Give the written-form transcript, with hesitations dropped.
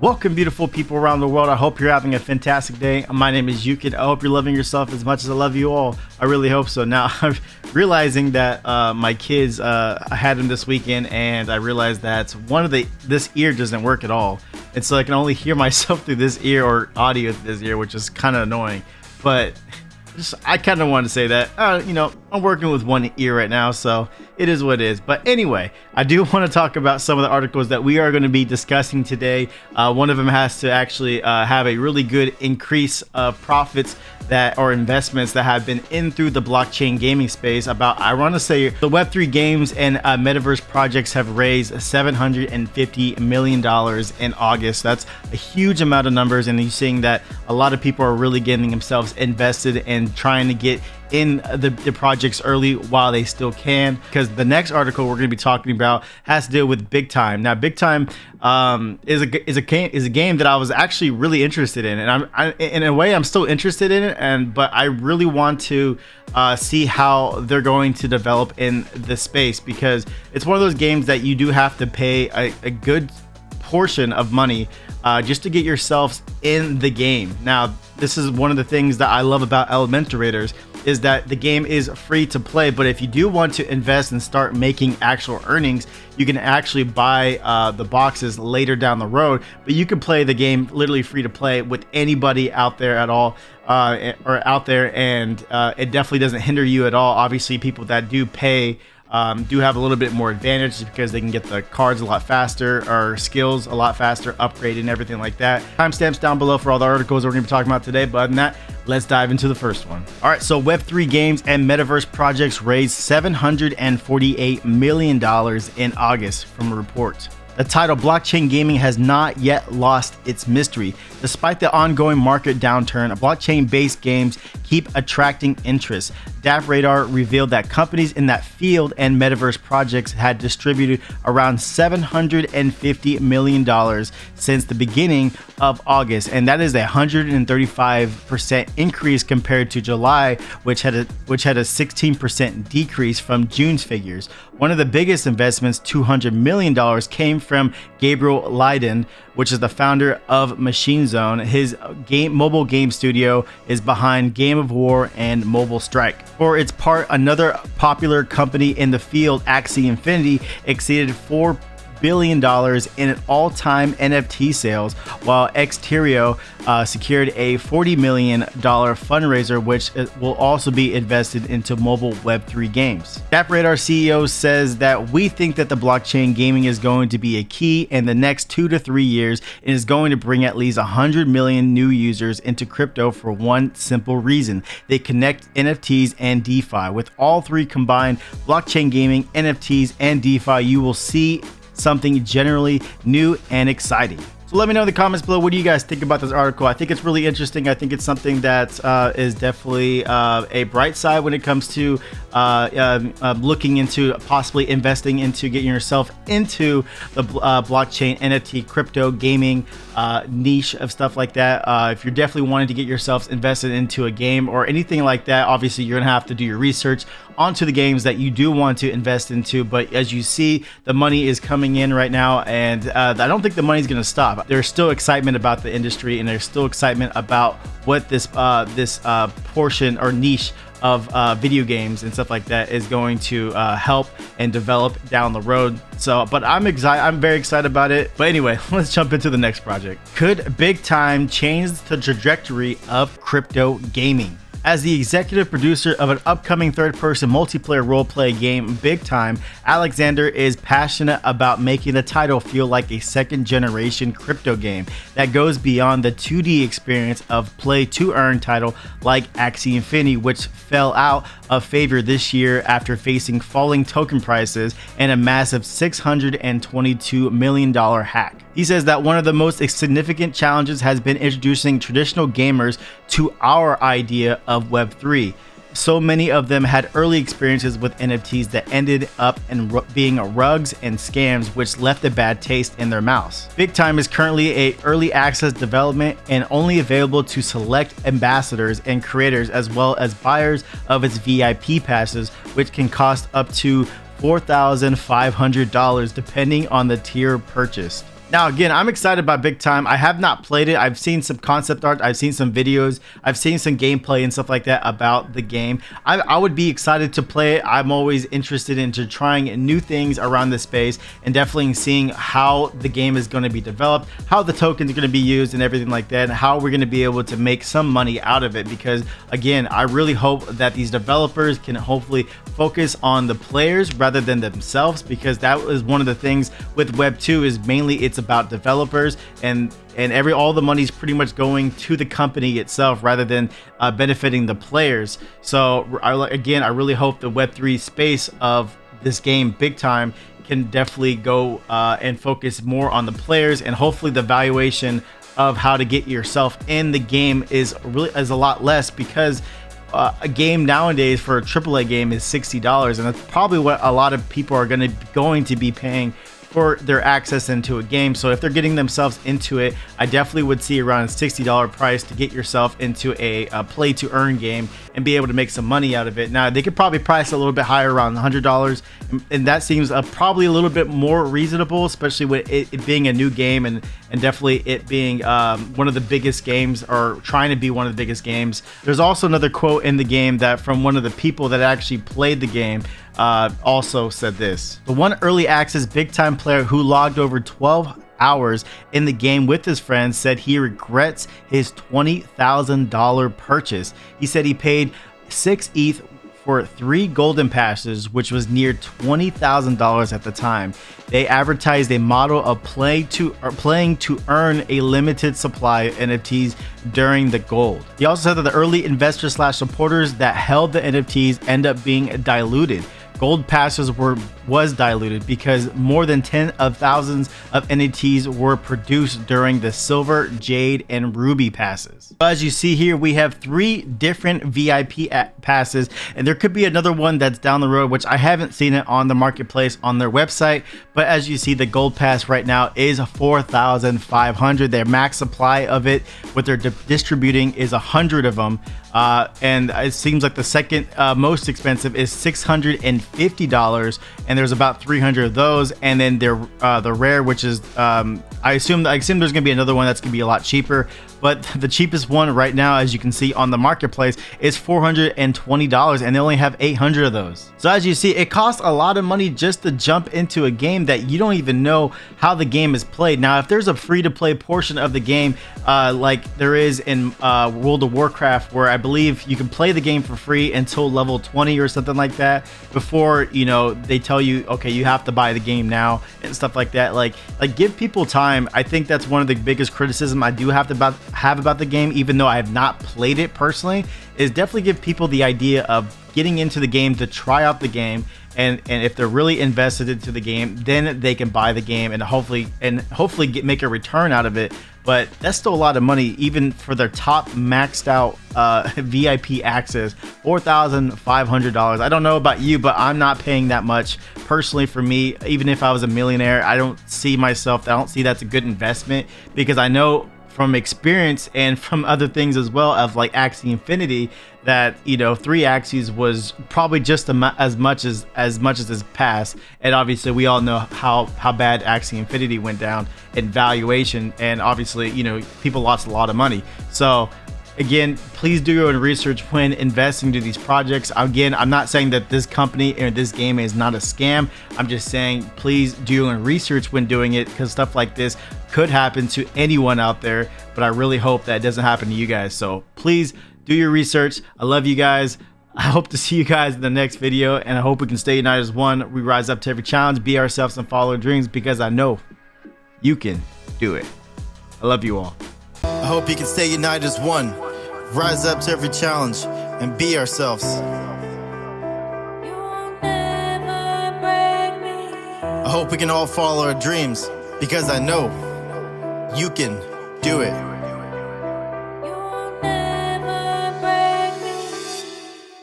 Welcome, beautiful people around the world. I hope you're having a fantastic day. My name is Yukid. I hope you're loving yourself as much as I love you all. I really hope so. Now, I'm realizing that my kids, I had them this weekend, and I realized that this ear doesn't work at all. And so I can only hear myself through this ear or audio through this ear, which is kind of annoying. But I kind of wanted to say that, I'm working with one ear right now, so it is what it is. But anyway, I do want to talk about some of the articles that we are going to be discussing today. One of them has to actually have a really good increase of profits or investments that have been in through the blockchain gaming space. I want to say the Web3 games and Metaverse projects have raised $750 million in August. That's a huge amount of numbers, and you're seeing that a lot of people are really getting themselves invested and trying to get in the projects early while they still can, because the next article we're going to be talking about has to deal with Big Time. Now, Big Time is a game that I was actually really interested in, and in a way I'm still interested in it, but I really want to see how they're going to develop in this space, because it's one of those games that you do have to pay a good portion of money just to get yourselves in the game. Now, this is one of the things that I love about Elementorators, is that the game is free to play, but if you do want to invest and start making actual earnings, you can actually buy the boxes later down the road. But you can play the game literally free to play with anybody out there at all, and it definitely doesn't hinder you at all. Obviously, people that do pay do have a little bit more advantage because they can get the cards a lot faster, or skills a lot faster, upgraded and everything like that. Timestamps down below for all the articles we're going to be talking about today. But other than that, let's dive into the first one. All right, so Web3 games and Metaverse projects raised $748 million in August from a report. The title Blockchain Gaming has not yet lost its mystery. Despite the ongoing market downturn, blockchain-based games keep attracting interest. DappRadar revealed that companies in that field and Metaverse projects had distributed around $750 million since the beginning of August, and that is a 135% increase compared to July, which had a 16% decrease from June's figures. One of the biggest investments, $200 million, came from Gabriel Leiden, which is the founder of Machine Zone. His mobile game studio is behind Game of War and Mobile Strike. For its part, another popular company in the field, Axie Infinity, exceeded $4 billion in all-time NFT sales, while Xterio secured a $40 million fundraiser, which will also be invested into mobile Web3 games. DappRadar CEO says that we think that the blockchain gaming is going to be a key in the next 2 to 3 years, and is going to bring at least 100 million new users into crypto for one simple reason: they connect NFTs and DeFi. With all three combined, blockchain gaming, NFTs, and DeFi, you will see something generally new and exciting. So let me know in the comments below, what do you guys think about this article? I think it's really interesting. I think it's something that is definitely a bright side when it comes to looking into possibly investing into getting yourself into the blockchain, NFT, crypto gaming niche of stuff like that. If you're definitely wanting to get yourselves invested into a game or anything like that, obviously you're gonna have to do your research onto the games that you do want to invest into. But as you see, the money is coming in right now, and I don't think the money's gonna stop. There's still excitement about the industry, and there's still excitement about what this portion or niche of video games and stuff like that is going to help and develop down the road. So, but I'm very excited about it. But anyway, let's jump into the next project. Could Big Time change the trajectory of crypto gaming? As the executive producer of an upcoming third-person multiplayer role-play game, Big Time, Alexander is passionate about making the title feel like a second-generation crypto game that goes beyond the 2D experience of play-to-earn title like Axie Infinity, which fell out of favor this year after facing falling token prices and a massive $622 million hack. He says that one of the most significant challenges has been introducing traditional gamers to our idea of Web3. So many of them had early experiences with NFTs that ended up being rugs and scams, which left a bad taste in their mouths. Big Time is currently a early access development and only available to select ambassadors and creators, as well as buyers of its VIP passes, which can cost up to $4,500 depending on the tier purchased. Now, again, I'm excited about Big Time. I have not played it. I've seen some concept art. I've seen some videos. I've seen some gameplay and stuff like that about the game. I would be excited to play it. I'm always interested into trying new things around this space and definitely seeing how the game is going to be developed, how the tokens are going to be used and everything like that, and how we're going to be able to make some money out of it. Because, again, I really hope that these developers can hopefully focus on the players rather than themselves, because that was one of the things with Web 2 is mainly it's about developers, and all the money's pretty much going to the company itself rather than benefiting the players. So again, I really hope the Web3 space of this game Big Time can definitely go and focus more on the players, and hopefully the valuation of how to get yourself in the game is a lot less, because a game nowadays for a AAA game is $60, and that's probably what a lot of people are going to be paying for their access into a game. So if they're getting themselves into it, I definitely would see around a $60 price to get yourself into a play to earn game and be able to make some money out of it. Now, they could probably price a little bit higher, around $100, and that seems probably a little bit more reasonable, especially with it being a new game, and definitely it being one of the biggest games, or trying to be one of the biggest games. There's also another quote in the game that from one of the people that actually played the game, also said this: the one early access Big Time player who logged over 12 hours in the game with his friends said he regrets his $20,000 purchase. He said he paid 6 ETH for 3 golden passes, which was near $20,000 at the time. They advertised a model of playing to earn a limited supply of NFTs during the gold. He also said that the early investors / supporters that held the NFTs end up being diluted. Gold passes was diluted because more than 10 of thousands of NFTs were produced during the silver, jade, and ruby passes. As you see here, we have 3 different VIP passes, and there could be another one that's down the road, which I haven't seen it on the marketplace on their website. But as you see, the gold pass right now is 4,500. Their max supply of it, what they're distributing, is 100 of them. And it seems like the second most expensive is $650, and there's about 300 of those. And then the rare, which is I assume there's gonna be another one that's gonna be a lot cheaper, but the cheapest one right now, as you can see on the marketplace, is $420, and they only have 800 of those. So as you see, it costs a lot of money just to jump into a game that you don't even know how the game is played. Now, if there's a free-to-play portion of the game, like there is in World of Warcraft, where I believe you can play the game for free until level 20 or something like that, before they tell you, okay, you have to buy the game now and stuff like that. Like give people time. I think that's one of the biggest criticism I do have about the game, even though I have not played it personally, is definitely give people the idea of getting into the game to try out the game, and if they're really invested into the game, then they can buy the game and hopefully make a return out of it. But that's still a lot of money, even for their top maxed out VIP access, $4,500. I don't know about you, but I'm not paying that much personally. For me, even if I was a millionaire, I don't see that's a good investment, because I know from experience and from other things as well, of like Axie Infinity, that 3 Axies was probably just as much as this past. And obviously we all know how bad Axie Infinity went down in valuation, and obviously people lost a lot of money. So again, please do your own research when investing into these projects. Again, I'm not saying that this company or this game is not a scam. I'm just saying please do your own research when doing it, because stuff like this could happen to anyone out there. But I really hope that it doesn't happen to you guys. So please do your research. I love you guys. I hope to see you guys in the next video, and I hope we can stay united as one. We rise up to every challenge, be ourselves, and follow our dreams, because I know you can do it. I love you all. I hope you can stay united as one. Rise up to every challenge and be ourselves. I hope we can all follow our dreams, because I know you can do it.